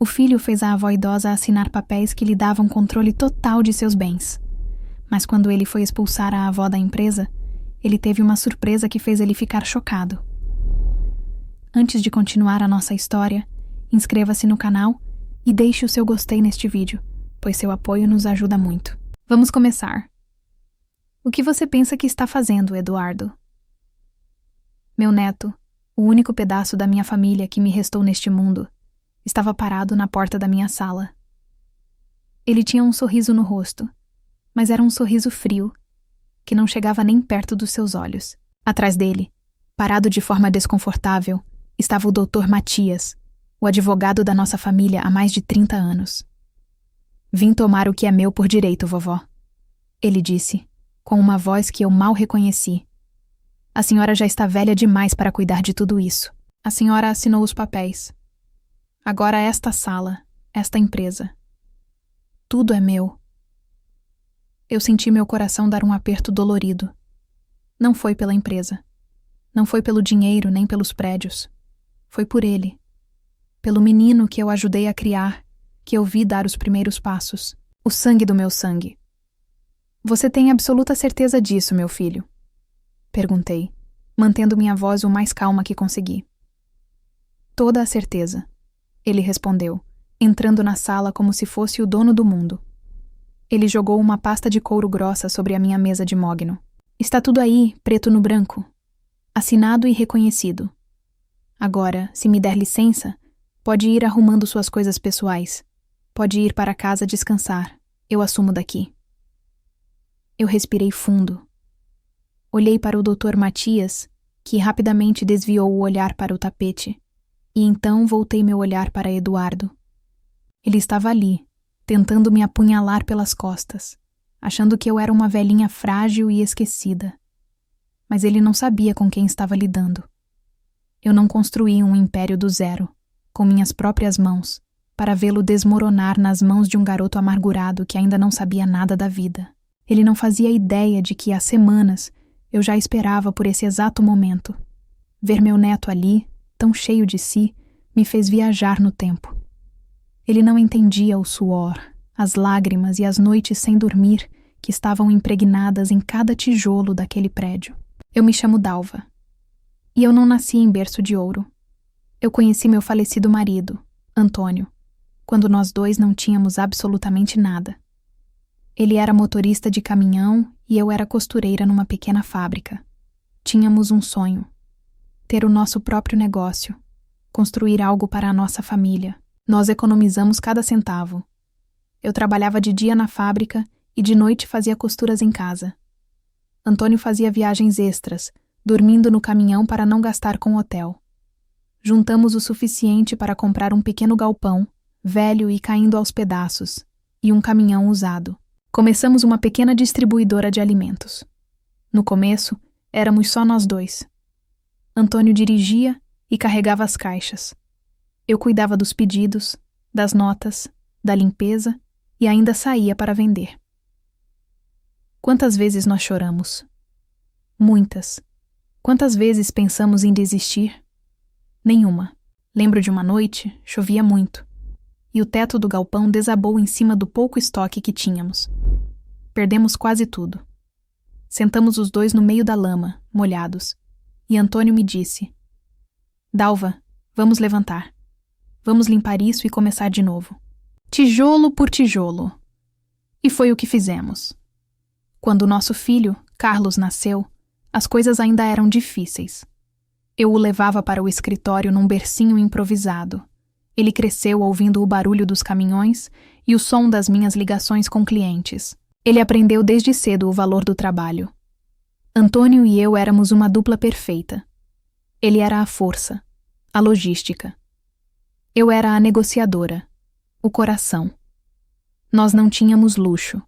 O filho fez a avó idosa assinar papéis que lhe davam controle total de seus bens. Mas quando ele foi expulsar a avó da empresa, ele teve uma surpresa que fez ele ficar chocado. Antes de continuar a nossa história, inscreva-se no canal e deixe o seu gostei neste vídeo, pois seu apoio nos ajuda muito. Vamos começar. O que você pensa que está fazendo, Eduardo? Meu neto, o único pedaço da minha família que me restou neste mundo, estava parado na porta da minha sala. Ele tinha um sorriso no rosto, mas era um sorriso frio, que não chegava nem perto dos seus olhos. Atrás dele, parado de forma desconfortável, estava o Dr. Matias, o advogado da nossa família há mais de 30 anos. Vim tomar o que é meu por direito, vovó, ele disse, com uma voz que eu mal reconheci. A senhora já está velha demais para cuidar de tudo isso. A senhora assinou os papéis. Agora esta sala, esta empresa. Tudo é meu. Eu senti meu coração dar um aperto dolorido. Não foi pela empresa. Não foi pelo dinheiro nem pelos prédios. Foi por ele. Pelo menino que eu ajudei a criar, que eu vi dar os primeiros passos. O sangue do meu sangue. Você tem absoluta certeza disso, meu filho? Perguntei, mantendo minha voz o mais calma que consegui. Toda a certeza, ele respondeu, entrando na sala como se fosse o dono do mundo. Ele jogou uma pasta de couro grossa sobre a minha mesa de mogno. Está tudo aí, preto no branco. Assinado e reconhecido. Agora, se me der licença, pode ir arrumando suas coisas pessoais. Pode ir para casa descansar. Eu assumo daqui. Eu respirei fundo. Olhei para o Dr. Matias, que rapidamente desviou o olhar para o tapete, e então voltei meu olhar para Eduardo. Ele estava ali, tentando me apunhalar pelas costas, achando que eu era uma velhinha frágil e esquecida. Mas ele não sabia com quem estava lidando. Eu não construí um império do zero, com minhas próprias mãos, para vê-lo desmoronar nas mãos de um garoto amargurado que ainda não sabia nada da vida. Ele não fazia ideia de que há semanas eu já esperava por esse exato momento. Ver meu neto ali, tão cheio de si, me fez viajar no tempo. Ele não entendia o suor, as lágrimas e as noites sem dormir que estavam impregnadas em cada tijolo daquele prédio. Eu me chamo Dalva. E eu não nasci em berço de ouro. Eu conheci meu falecido marido, Antônio, quando nós dois não tínhamos absolutamente nada. Ele era motorista de caminhão e eu era costureira numa pequena fábrica. Tínhamos um sonho: ter o nosso próprio negócio, construir algo para a nossa família. Nós economizamos cada centavo. Eu trabalhava de dia na fábrica e de noite fazia costuras em casa. Antônio fazia viagens extras, dormindo no caminhão para não gastar com hotel. Juntamos o suficiente para comprar um pequeno galpão, velho e caindo aos pedaços, e um caminhão usado. Começamos uma pequena distribuidora de alimentos. No começo, éramos só nós dois. Antônio dirigia e carregava as caixas. Eu cuidava dos pedidos, das notas, da limpeza e ainda saía para vender. Quantas vezes nós choramos? Muitas. Quantas vezes pensamos em desistir? Nenhuma. Lembro de uma noite, chovia muito, e o teto do galpão desabou em cima do pouco estoque que tínhamos. Perdemos quase tudo. Sentamos os dois no meio da lama, molhados, e Antônio me disse: Dalva, vamos levantar. Vamos limpar isso e começar de novo. Tijolo por tijolo. E foi o que fizemos. Quando o nosso filho, Carlos, nasceu, as coisas ainda eram difíceis. Eu o levava para o escritório num bercinho improvisado. Ele cresceu ouvindo o barulho dos caminhões e o som das minhas ligações com clientes. Ele aprendeu desde cedo o valor do trabalho. Antônio e eu éramos uma dupla perfeita. Ele era a força, a logística. Eu era a negociadora, o coração. Nós não tínhamos luxo.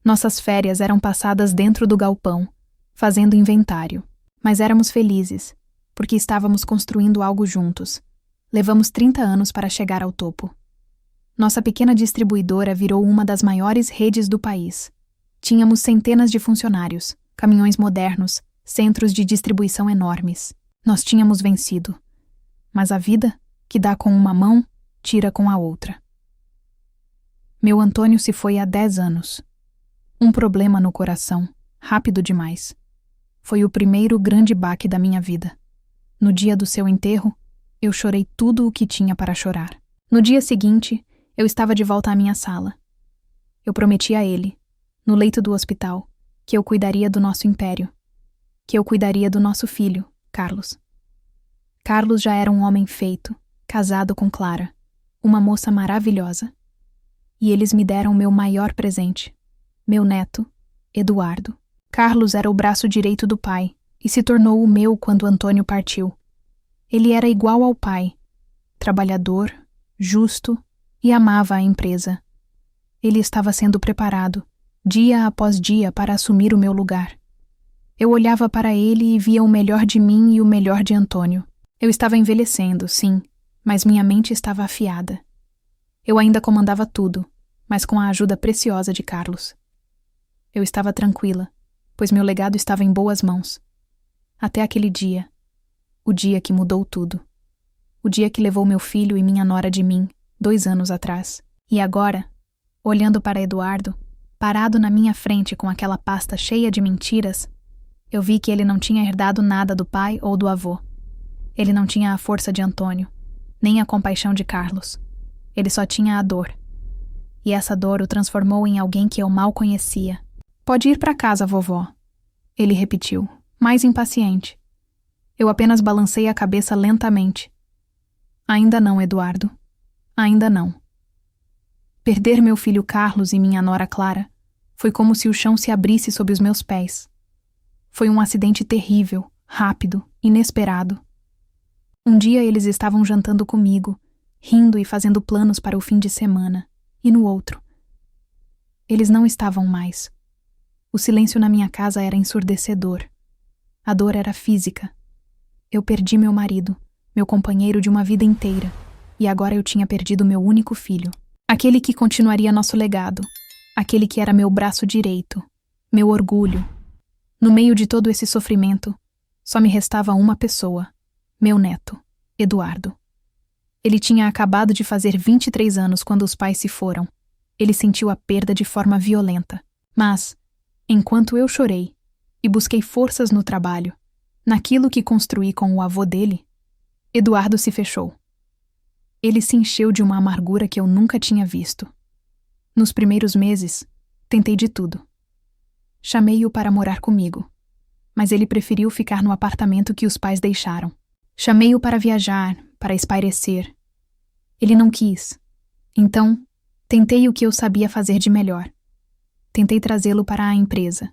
Nossas férias eram passadas dentro do galpão, fazendo inventário. Mas éramos felizes, porque estávamos construindo algo juntos. Levamos 30 anos para chegar ao topo. Nossa pequena distribuidora virou uma das maiores redes do país. Tínhamos centenas de funcionários, caminhões modernos, centros de distribuição enormes. Nós tínhamos vencido. Mas a vida, que dá com uma mão, tira com a outra. Meu Antônio se foi há 10 anos. Um problema no coração, rápido demais. Foi o primeiro grande baque da minha vida. No dia do seu enterro, eu chorei tudo o que tinha para chorar. No dia seguinte, eu estava de volta à minha sala. Eu prometi a ele, no leito do hospital, que eu cuidaria do nosso império, que eu cuidaria do nosso filho, Carlos. Carlos já era um homem feito, casado com Clara, uma moça maravilhosa. E eles me deram meu maior presente, meu neto, Eduardo. Carlos era o braço direito do pai e se tornou o meu quando Antônio partiu. Ele era igual ao pai, trabalhador, justo e amava a empresa. Ele estava sendo preparado, dia após dia, para assumir o meu lugar. Eu olhava para ele e via o melhor de mim e o melhor de Antônio. Eu estava envelhecendo, sim, mas minha mente estava afiada. Eu ainda comandava tudo, mas com a ajuda preciosa de Carlos. Eu estava tranquila, pois meu legado estava em boas mãos. Até aquele dia, o dia que mudou tudo. O dia que levou meu filho e minha nora de mim, 2 anos atrás. E agora, olhando para Eduardo, parado na minha frente com aquela pasta cheia de mentiras, eu vi que ele não tinha herdado nada do pai ou do avô. Ele não tinha a força de Antônio, nem a compaixão de Carlos. Ele só tinha a dor. E essa dor o transformou em alguém que eu mal conhecia. Pode ir para casa, vovó, ele repetiu, mais impaciente. Eu apenas balancei a cabeça lentamente. Ainda não, Eduardo. Ainda não. Perder meu filho Carlos e minha nora Clara foi como se o chão se abrisse sob os meus pés. Foi um acidente terrível, rápido, inesperado. Um dia eles estavam jantando comigo, rindo e fazendo planos para o fim de semana, e no outro, eles não estavam mais. O silêncio na minha casa era ensurdecedor. A dor era física. Eu perdi meu marido, meu companheiro de uma vida inteira, e agora eu tinha perdido meu único filho. Aquele que continuaria nosso legado, aquele que era meu braço direito, meu orgulho. No meio de todo esse sofrimento, só me restava uma pessoa, meu neto, Eduardo. Ele tinha acabado de fazer 23 anos quando os pais se foram. Ele sentiu a perda de forma violenta. Mas, enquanto eu chorei e busquei forças no trabalho, naquilo que construí com o avô dele, Eduardo se fechou. Ele se encheu de uma amargura que eu nunca tinha visto. Nos primeiros meses, tentei de tudo. Chamei-o para morar comigo, mas ele preferiu ficar no apartamento que os pais deixaram. Chamei-o para viajar, para espairecer. Ele não quis. Então, tentei o que eu sabia fazer de melhor. Tentei trazê-lo para a empresa.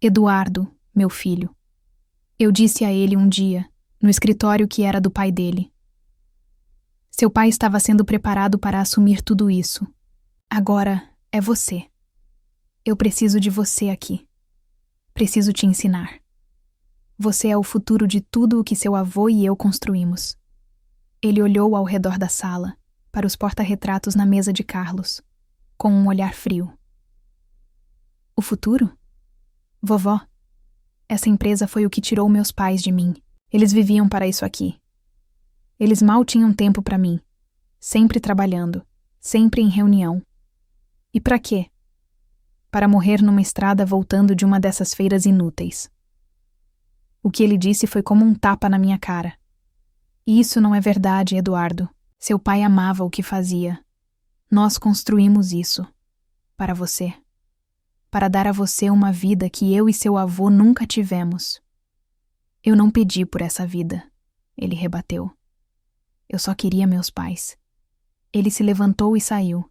Eduardo, meu filho. Eu disse a ele um dia, no escritório que era do pai dele. Seu pai estava sendo preparado para assumir tudo isso. Agora é você. Eu preciso de você aqui. Preciso te ensinar. Você é o futuro de tudo o que seu avô e eu construímos. Ele olhou ao redor da sala, para os porta-retratos na mesa de Carlos, com um olhar frio. O futuro? Vovó, essa empresa foi o que tirou meus pais de mim. Eles viviam para isso aqui. Eles mal tinham tempo para mim, sempre trabalhando, sempre em reunião. E para quê? Para morrer numa estrada voltando de uma dessas feiras inúteis. O que ele disse foi como um tapa na minha cara. E isso não é verdade, Eduardo. Seu pai amava o que fazia. Nós construímos isso. Para você. Para dar a você uma vida que eu e seu avô nunca tivemos. Eu não pedi por essa vida, ele rebateu. Eu só queria meus pais. Ele se levantou e saiu.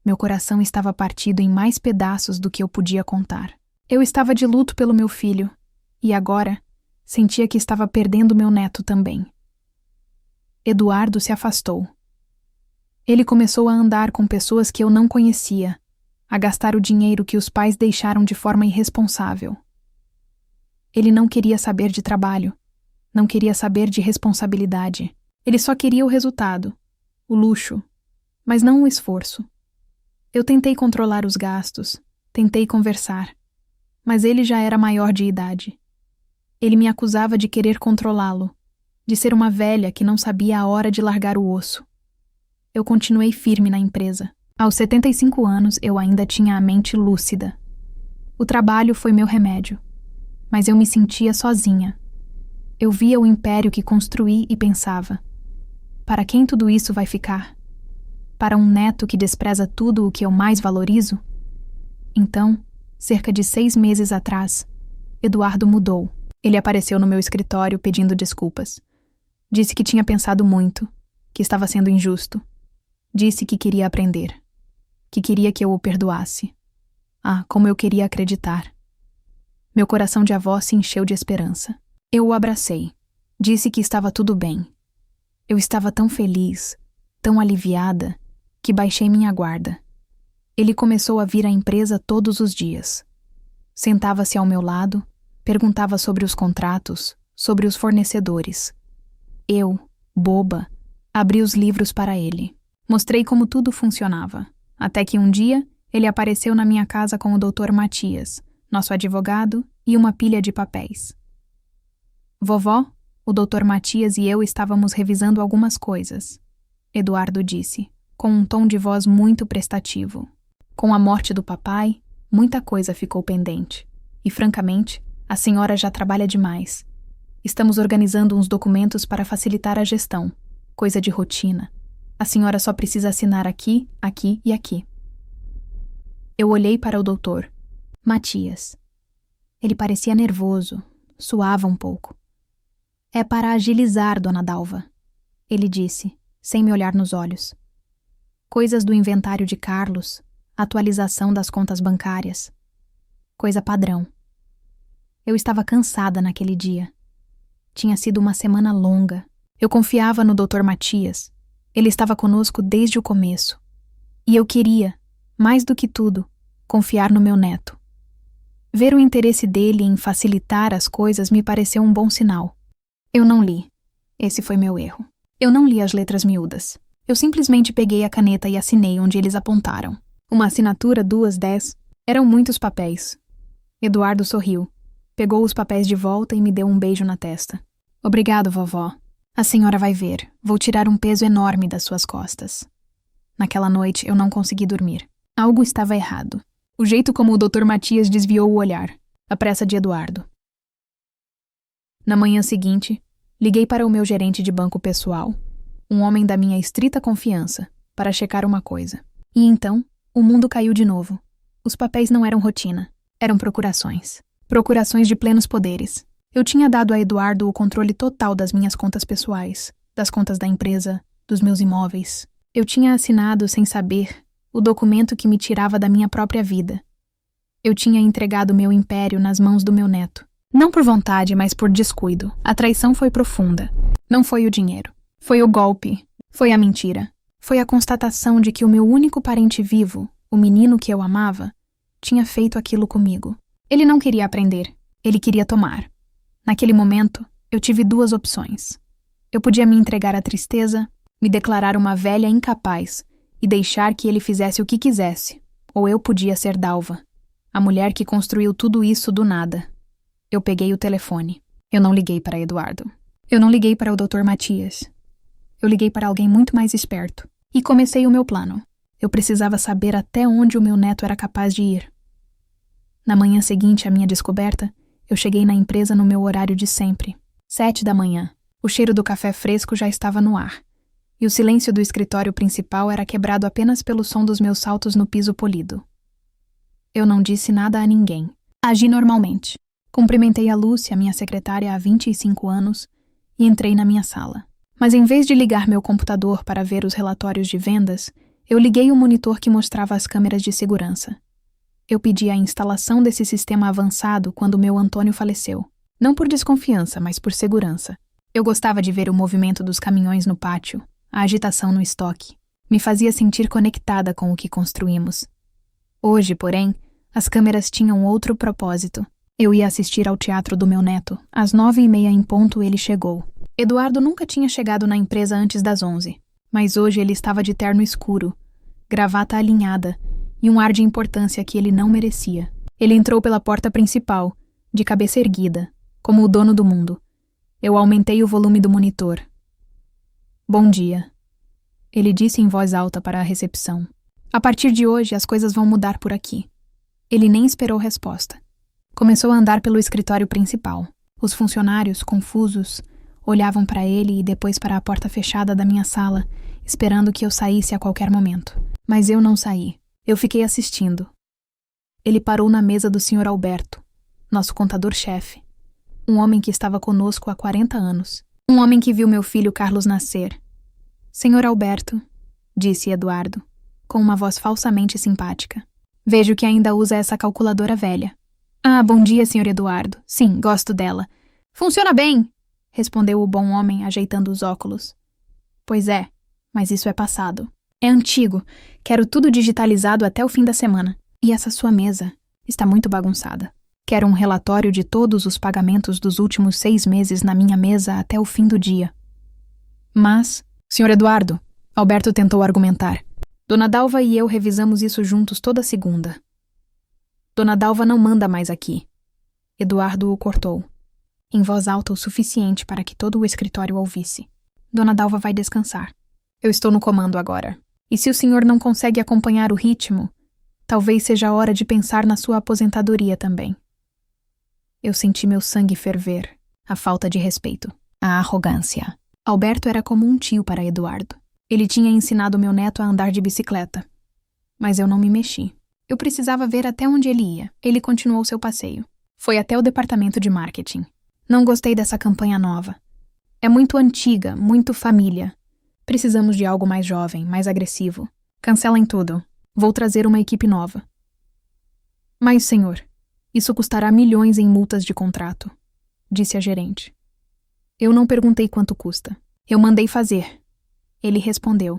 Meu coração estava partido em mais pedaços do que eu podia contar. Eu estava de luto pelo meu filho, e agora sentia que estava perdendo meu neto também. Eduardo se afastou. Ele começou a andar com pessoas que eu não conhecia, a gastar o dinheiro que os pais deixaram de forma irresponsável. Ele não queria saber de trabalho, não queria saber de responsabilidade. Ele só queria o resultado, o luxo, mas não o esforço. Eu tentei controlar os gastos, tentei conversar, mas ele já era maior de idade. Ele me acusava de querer controlá-lo, de ser uma velha que não sabia a hora de largar o osso. eu continuei firme na empresa. Aos 75 anos, eu ainda tinha a mente lúcida. O trabalho foi meu remédio, mas eu me sentia sozinha. Eu via o império que construí e pensava: para quem tudo isso vai ficar? Para um neto que despreza tudo o que eu mais valorizo? Então, cerca de 6 meses atrás, Eduardo mudou. Ele apareceu no meu escritório pedindo desculpas. Disse que tinha pensado muito, que estava sendo injusto. Disse que queria aprender, que queria que eu o perdoasse. Ah, como eu queria acreditar. Meu coração de avó se encheu de esperança. Eu o abracei. Disse que estava tudo bem. Eu estava tão feliz, tão aliviada, que baixei minha guarda. Ele começou a vir à empresa todos os dias. Sentava-se ao meu lado, perguntava sobre os contratos, sobre os fornecedores. Eu, boba, abri os livros para ele. Mostrei como tudo funcionava, até que um dia ele apareceu na minha casa com o Dr. Matias, nosso advogado, e uma pilha de papéis. Vovó, o Dr. Matias e eu estávamos revisando algumas coisas, Eduardo disse, com um tom de voz muito prestativo. Com a morte do papai, muita coisa ficou pendente. E, francamente, a senhora já trabalha demais. Estamos organizando uns documentos para facilitar a gestão, coisa de rotina. A senhora só precisa assinar aqui, aqui e aqui. Eu olhei para o doutor Matias. Ele parecia nervoso, suava um pouco. É para agilizar, dona Dalva, ele disse, sem me olhar nos olhos. Coisas do inventário de Carlos, atualização das contas bancárias. Coisa padrão. Eu estava cansada naquele dia. Tinha sido uma semana longa. Eu confiava no Dr. Matias. Ele estava conosco desde o começo. E eu queria, mais do que tudo, confiar no meu neto. Ver o interesse dele em facilitar as coisas me pareceu um bom sinal. Eu não li. Esse foi meu erro. Eu não li as letras miúdas. Eu simplesmente peguei a caneta e assinei onde eles apontaram. Uma assinatura, 2, 10. Eram muitos papéis. Eduardo sorriu. Pegou os papéis de volta e me deu um beijo na testa. Obrigado, vovó. A senhora vai ver. Vou tirar um peso enorme das suas costas. Naquela noite eu não consegui dormir. Algo estava errado. O jeito como o Dr. Matias desviou o olhar. A pressa de Eduardo. Na manhã seguinte, liguei para o meu gerente de banco pessoal, um homem da minha estrita confiança, para checar uma coisa. E então, o mundo caiu de novo. Os papéis não eram rotina, eram procurações. Procurações de plenos poderes. Eu tinha dado a Eduardo o controle total das minhas contas pessoais, das contas da empresa, dos meus imóveis. Eu tinha assinado, sem saber, o documento que me tirava da minha própria vida. Eu tinha entregado meu império nas mãos do meu neto. Não por vontade, mas por descuido. A traição foi profunda. Não foi o dinheiro. Foi o golpe. Foi a mentira. Foi a constatação de que o meu único parente vivo, o menino que eu amava, tinha feito aquilo comigo. Ele não queria aprender. Ele queria tomar. Naquele momento, eu tive 2 opções. Eu podia me entregar à tristeza, me declarar uma velha incapaz e deixar que ele fizesse o que quisesse. Ou eu podia ser Dalva, a mulher que construiu tudo isso do nada. Eu peguei o telefone. Eu não liguei para Eduardo. Eu não liguei para o Dr. Matias. Eu liguei para alguém muito mais esperto. E comecei o meu plano. Eu precisava saber até onde o meu neto era capaz de ir. Na manhã seguinte à minha descoberta, eu cheguei na empresa no meu horário de sempre. 7 da manhã. O cheiro do café fresco já estava no ar. E o silêncio do escritório principal era quebrado apenas pelo som dos meus saltos no piso polido. Eu não disse nada a ninguém. Agi normalmente. Cumprimentei a Lúcia, minha secretária há 25 anos, e entrei na minha sala. Mas em vez de ligar meu computador para ver os relatórios de vendas, eu liguei o monitor que mostrava as câmeras de segurança. Eu pedi a instalação desse sistema avançado quando meu Antônio faleceu. Não por desconfiança, mas por segurança. Eu gostava de ver o movimento dos caminhões no pátio, a agitação no estoque. Me fazia sentir conectada com o que construímos. Hoje, porém, as câmeras tinham outro propósito. Eu ia assistir ao teatro do meu neto. Às 9h30 em ponto ele chegou. Eduardo nunca tinha chegado na empresa antes das 11, mas hoje ele estava de terno escuro, gravata alinhada e um ar de importância que ele não merecia. Ele entrou pela porta principal, de cabeça erguida, como o dono do mundo. Eu aumentei o volume do monitor. Bom dia. Ele disse em voz alta para a recepção. A partir de hoje, as coisas vão mudar por aqui. Ele nem esperou resposta. Começou a andar pelo escritório principal. Os funcionários, confusos, olhavam para ele e depois para a porta fechada da minha sala, esperando que eu saísse a qualquer momento. Mas eu não saí. Eu fiquei assistindo. Ele parou na mesa do Sr. Alberto, nosso contador-chefe. Um homem que estava conosco há 40 anos. Um homem que viu meu filho Carlos nascer. Sr. Alberto, disse Eduardo, com uma voz falsamente simpática. Vejo que ainda usa essa calculadora velha. Ah, bom dia, Sr. Eduardo. Sim, gosto dela. Funciona bem, respondeu o bom homem, ajeitando os óculos. Pois é, mas isso é passado. É antigo. Quero tudo digitalizado até o fim da semana. E essa sua mesa está muito bagunçada. Quero um relatório de todos os pagamentos dos últimos 6 meses na minha mesa até o fim do dia. Mas, Sr. Eduardo, Alberto tentou argumentar. Dona Dalva e eu revisamos isso juntos toda segunda. Dona Dalva não manda mais aqui. Eduardo o cortou, em voz alta o suficiente para que todo o escritório ouvisse. Dona Dalva vai descansar. Eu estou no comando agora. E se o senhor não consegue acompanhar o ritmo, talvez seja a hora de pensar na sua aposentadoria também. Eu senti meu sangue ferver, a falta de respeito, a arrogância. Alberto era como um tio para Eduardo. Ele tinha ensinado meu neto a andar de bicicleta. Mas eu não me mexi. Eu precisava ver até onde ele ia. Ele continuou seu passeio. Foi até o departamento de marketing. Não gostei dessa campanha nova. É muito antiga, muito família. Precisamos de algo mais jovem, mais agressivo. Cancelem tudo. Vou trazer uma equipe nova. Mas, senhor, isso custará milhões em multas de contrato, disse a gerente. Eu não perguntei quanto custa. Eu mandei fazer. Ele respondeu.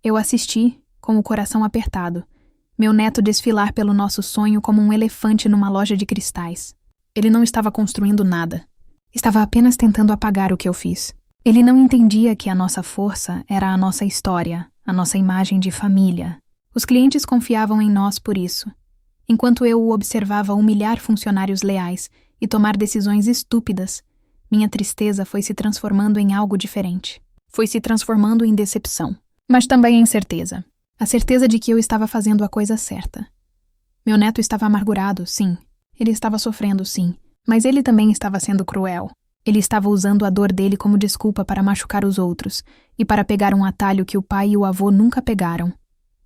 Eu assisti, com o coração apertado, meu neto desfilar pelo nosso sonho como um elefante numa loja de cristais. Ele não estava construindo nada. Estava apenas tentando apagar o que eu fiz. Ele não entendia que a nossa força era a nossa história, a nossa imagem de família. Os clientes confiavam em nós por isso. Enquanto eu o observava humilhar funcionários leais e tomar decisões estúpidas, minha tristeza foi se transformando em algo diferente. Foi se transformando em decepção, mas também em certeza. A certeza de que eu estava fazendo a coisa certa. Meu neto estava amargurado, sim. Ele estava sofrendo, sim. Mas ele também estava sendo cruel. Ele estava usando a dor dele como desculpa para machucar os outros e para pegar um atalho que o pai e o avô nunca pegaram.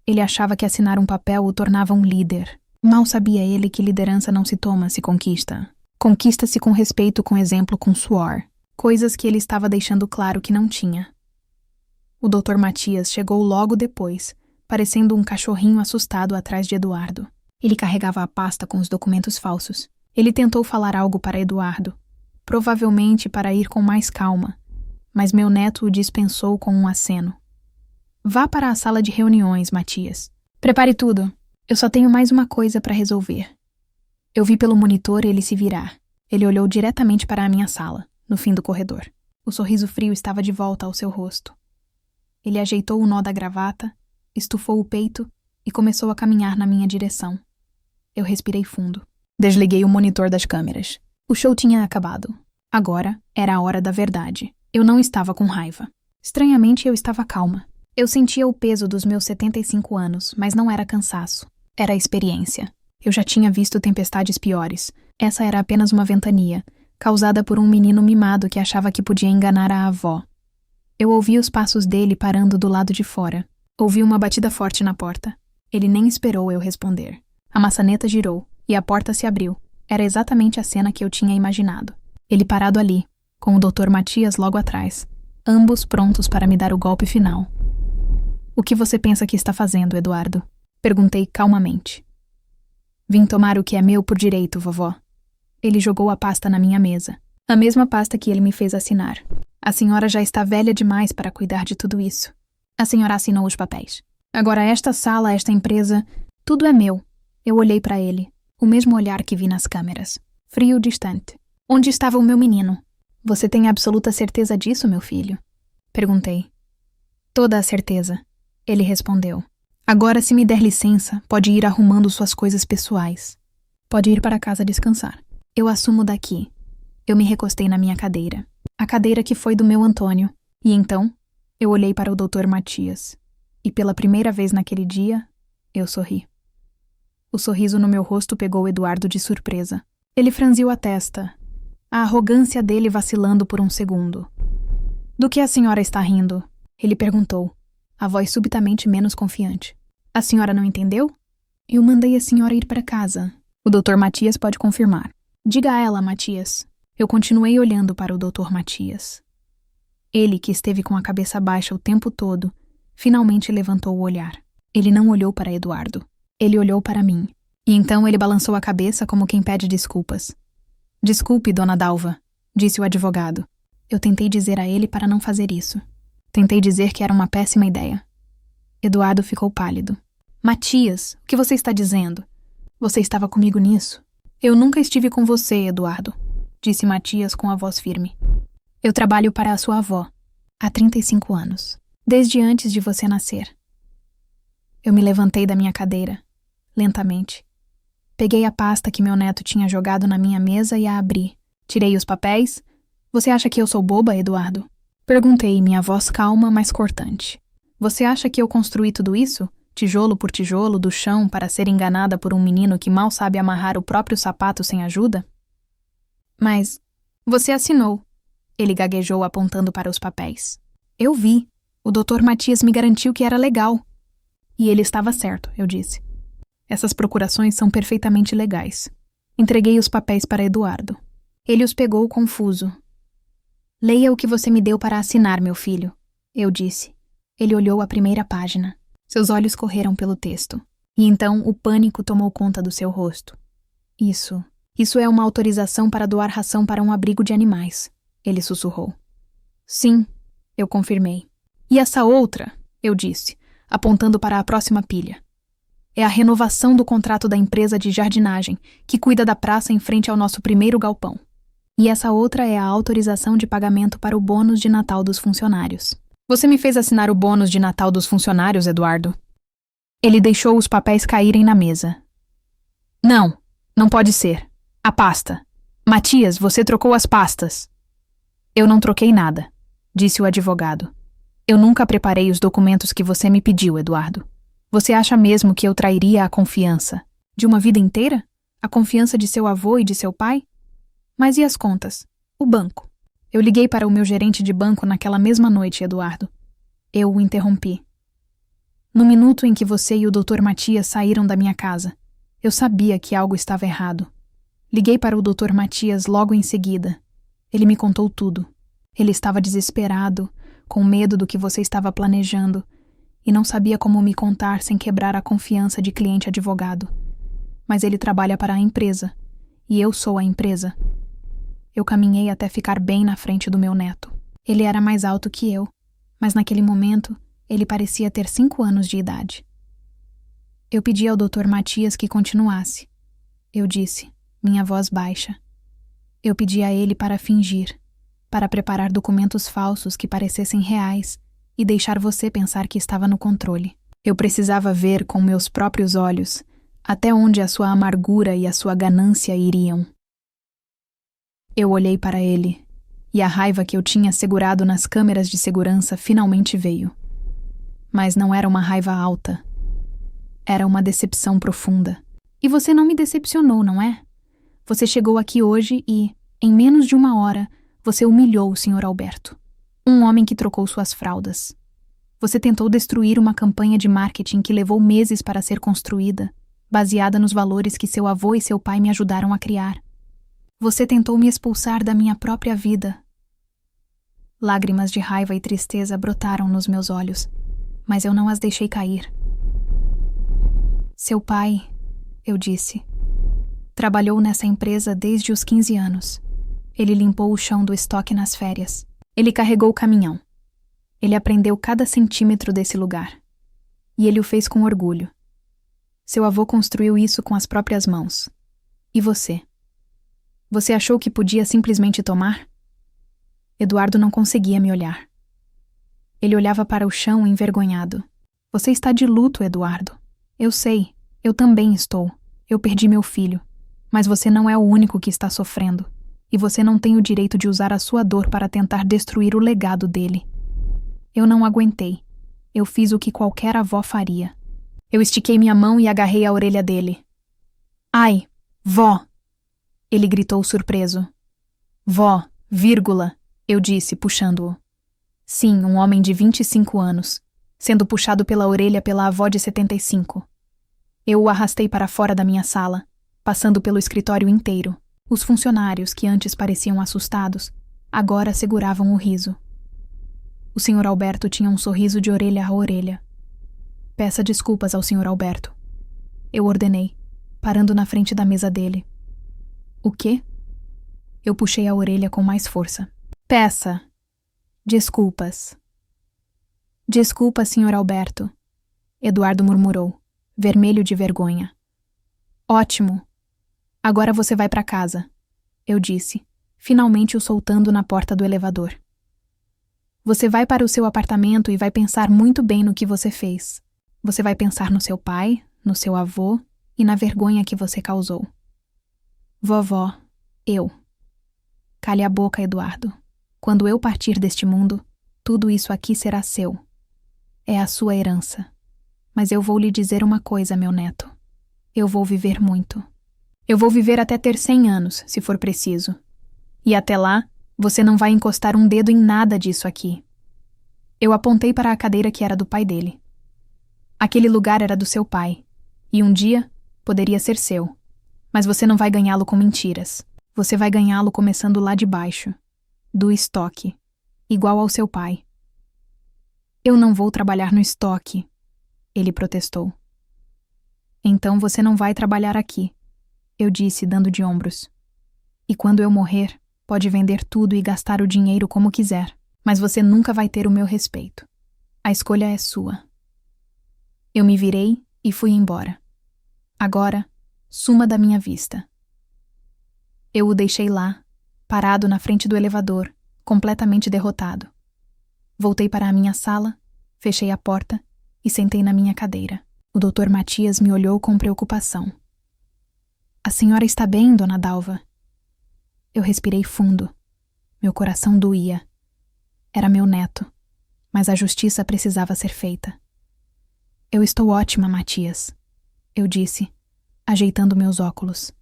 Ele achava que assinar um papel o tornava um líder. Mal sabia ele que liderança não se toma, se conquista. Conquista-se com respeito, com exemplo, com suor. Coisas que ele estava deixando claro que não tinha. O Dr. Matias chegou logo depois, parecendo um cachorrinho assustado atrás de Eduardo. Ele carregava a pasta com os documentos falsos. Ele tentou falar algo para Eduardo, provavelmente para ir com mais calma, mas meu neto o dispensou com um aceno. Vá para a sala de reuniões, Matias. Prepare tudo. Eu só tenho mais uma coisa para resolver. Eu vi pelo monitor ele se virar. Ele olhou diretamente para a minha sala, no fim do corredor. O sorriso frio estava de volta ao seu rosto. Ele ajeitou o nó da gravata, estufou o peito e começou a caminhar na minha direção. Eu respirei fundo. Desliguei o monitor das câmeras. O show tinha acabado. Agora era a hora da verdade. Eu não estava com raiva. Estranhamente, eu estava calma. Eu sentia o peso dos meus 75 anos, mas não era cansaço. Era experiência. Eu já tinha visto tempestades piores. Essa era apenas uma ventania, causada por um menino mimado que achava que podia enganar a avó. Eu ouvi os passos dele parando do lado de fora. Ouvi uma batida forte na porta. Ele nem esperou eu responder. A maçaneta girou e a porta se abriu. Era exatamente a cena que eu tinha imaginado. Ele parado ali, com o Dr. Matias logo atrás, ambos prontos para me dar o golpe final. O que você pensa que está fazendo, Eduardo? Perguntei calmamente. Vim tomar o que é meu por direito, vovó. Ele jogou a pasta na minha mesa. A mesma pasta que ele me fez assinar. A senhora já está velha demais para cuidar de tudo isso. A senhora assinou os papéis. Agora esta sala, esta empresa, tudo é meu. Eu olhei para ele, o mesmo olhar que vi nas câmeras. Frio, distante. Onde estava o meu menino? Você tem absoluta certeza disso, meu filho? Perguntei. Toda a certeza. Ele respondeu. Agora, se me der licença, pode ir arrumando suas coisas pessoais. Pode ir para casa descansar. Eu assumo daqui. Eu me recostei na minha cadeira. A cadeira que foi do meu Antônio. E então, Eu olhei para o Dr. Matias, e pela primeira vez naquele dia, eu sorri. O sorriso no meu rosto pegou Eduardo de surpresa. Ele franziu a testa, a arrogância dele vacilando por um segundo. Do que a senhora está rindo? Ele perguntou, a voz subitamente menos confiante. A senhora não entendeu? Eu mandei a senhora ir para casa. O Dr. Matias pode confirmar. Diga a ela, Matias. Eu continuei olhando para o Dr. Matias. Ele, que esteve com a cabeça baixa o tempo todo, finalmente levantou o olhar. Ele não olhou para Eduardo. Ele olhou para mim. E então ele balançou a cabeça como quem pede desculpas. Desculpe, dona Dalva, disse o advogado. Eu tentei dizer a ele para não fazer isso. Tentei dizer que era uma péssima ideia. Eduardo ficou pálido. Matias, o que você está dizendo? Você estava comigo nisso? Eu nunca estive com você, Eduardo, disse Matias com a voz firme. Eu trabalho para a sua avó, há 35 anos, desde antes de você nascer. Eu me levantei da minha cadeira, lentamente. Peguei a pasta que meu neto tinha jogado na minha mesa e a abri. Tirei os papéis. Você acha que eu sou boba, Eduardo? Perguntei, minha voz calma, mas cortante. Você acha que eu construí tudo isso, tijolo por tijolo, do chão, para ser enganada por um menino que mal sabe amarrar o próprio sapato sem ajuda? Mas você assinou. Ele gaguejou apontando para os papéis. Eu vi. O Dr. Matias me garantiu que era legal. E ele estava certo, eu disse. Essas procurações são perfeitamente legais. Entreguei os papéis para Eduardo. Ele os pegou confuso. Leia o que você me deu para assinar, meu filho, eu disse. Ele olhou a primeira página. Seus olhos correram pelo texto. E então o pânico tomou conta do seu rosto. Isso é uma autorização para doar ração para um abrigo de animais, ele sussurrou. Sim, eu confirmei. E essa outra, eu disse, apontando para a próxima pilha. É a renovação do contrato da empresa de jardinagem, que cuida da praça em frente ao nosso primeiro galpão. E essa outra é a autorização de pagamento para o bônus de Natal dos funcionários. Você me fez assinar o bônus de Natal dos funcionários, Eduardo? Ele deixou os papéis caírem na mesa. Não pode ser. A pasta. Matias, você trocou as pastas. Eu não troquei nada, disse o advogado. Eu nunca preparei os documentos que você me pediu, Eduardo. Você acha mesmo que eu trairia a confiança? De uma vida inteira? A confiança de seu avô e de seu pai? Mas e as contas? O banco? Eu liguei para o meu gerente de banco naquela mesma noite, Eduardo. Eu o interrompi. No minuto em que você e o Dr. Matias saíram da minha casa, eu sabia que algo estava errado. Liguei para o Dr. Matias logo em seguida. Ele me contou tudo. Ele estava desesperado, com medo do que você estava planejando, e não sabia como me contar sem quebrar a confiança de cliente advogado. Mas ele trabalha para a empresa, e eu sou a empresa. Eu caminhei até ficar bem na frente do meu neto. Ele era mais alto que eu, mas naquele momento ele parecia ter 5 anos de idade. Eu pedi ao Dr. Matias que continuasse. Eu disse, minha voz baixa. Eu pedi a ele para fingir, para preparar documentos falsos que parecessem reais e deixar você pensar que estava no controle. Eu precisava ver com meus próprios olhos até onde a sua amargura e a sua ganância iriam. Eu olhei para ele, e a raiva que eu tinha segurado nas câmeras de segurança finalmente veio. Mas não era uma raiva alta. Era uma decepção profunda. E você não me decepcionou, não é? Você chegou aqui hoje e, em menos de 1 hora, você humilhou o Sr. Alberto. Um homem que trocou suas fraldas. Você tentou destruir uma campanha de marketing que levou meses para ser construída, baseada nos valores que seu avô e seu pai me ajudaram a criar. Você tentou me expulsar da minha própria vida. Lágrimas de raiva e tristeza brotaram nos meus olhos, mas eu não as deixei cair. Seu pai, eu disse, trabalhou nessa empresa desde os 15 anos. Ele limpou o chão do estoque nas férias. Ele carregou o caminhão. Ele aprendeu cada centímetro desse lugar. E ele o fez com orgulho. Seu avô construiu isso com as próprias mãos. E você? Você achou que podia simplesmente tomar? Eduardo não conseguia me olhar. Ele olhava para o chão envergonhado. Você está de luto, Eduardo. Eu sei, eu também estou. Eu perdi meu filho. Mas você não é o único que está sofrendo. E você não tem o direito de usar a sua dor para tentar destruir o legado dele. Eu não aguentei. Eu fiz o que qualquer avó faria. Eu estiquei minha mão e agarrei a orelha dele. Ai, vó! Ele gritou surpreso. Vó, vírgula, eu disse, puxando-o. Sim, um homem de 25 anos, sendo puxado pela orelha pela avó de 75. Eu o arrastei para fora da minha sala, passando pelo escritório inteiro. Os funcionários, que antes pareciam assustados, agora seguravam o riso. O Sr. Alberto tinha um sorriso de orelha a orelha. Peça desculpas ao Sr. Alberto. Eu ordenei, parando na frente da mesa dele. O quê? Eu puxei a orelha com mais força. Peça desculpas. Desculpa, Sr. Alberto. Eduardo murmurou, vermelho de vergonha. Ótimo. Agora você vai para casa, eu disse, finalmente o soltando na porta do elevador. Você vai para o seu apartamento e vai pensar muito bem no que você fez. Você vai pensar no seu pai, no seu avô e na vergonha que você causou. Vovó, eu. Cale a boca, Eduardo. Quando eu partir deste mundo, tudo isso aqui será seu. É a sua herança. Mas eu vou lhe dizer uma coisa, meu neto. Eu vou viver muito. Eu vou viver até ter 100 anos, se for preciso. E até lá, você não vai encostar um dedo em nada disso aqui. Eu apontei para a cadeira que era do pai dele. Aquele lugar era do seu pai, e um dia poderia ser seu. Mas você não vai ganhá-lo com mentiras. Você vai ganhá-lo começando lá de baixo, do estoque, igual ao seu pai. Eu não vou trabalhar no estoque, ele protestou. Então você não vai trabalhar aqui, eu disse, dando de ombros. E quando eu morrer, pode vender tudo e gastar o dinheiro como quiser, mas você nunca vai ter o meu respeito. A escolha é sua. Eu me virei e fui embora. Agora, suma da minha vista. Eu o deixei lá, parado na frente do elevador, completamente derrotado. Voltei para a minha sala, fechei a porta e sentei na minha cadeira. O Dr. Matias me olhou com preocupação. A senhora está bem, dona Dalva? Eu respirei fundo. Meu coração doía. Era meu neto, mas a justiça precisava ser feita. Eu estou ótima, Matias, eu disse, ajeitando meus óculos.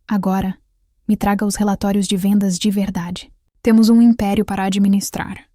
Agora, me traga os relatórios de vendas de verdade. Temos um império para administrar.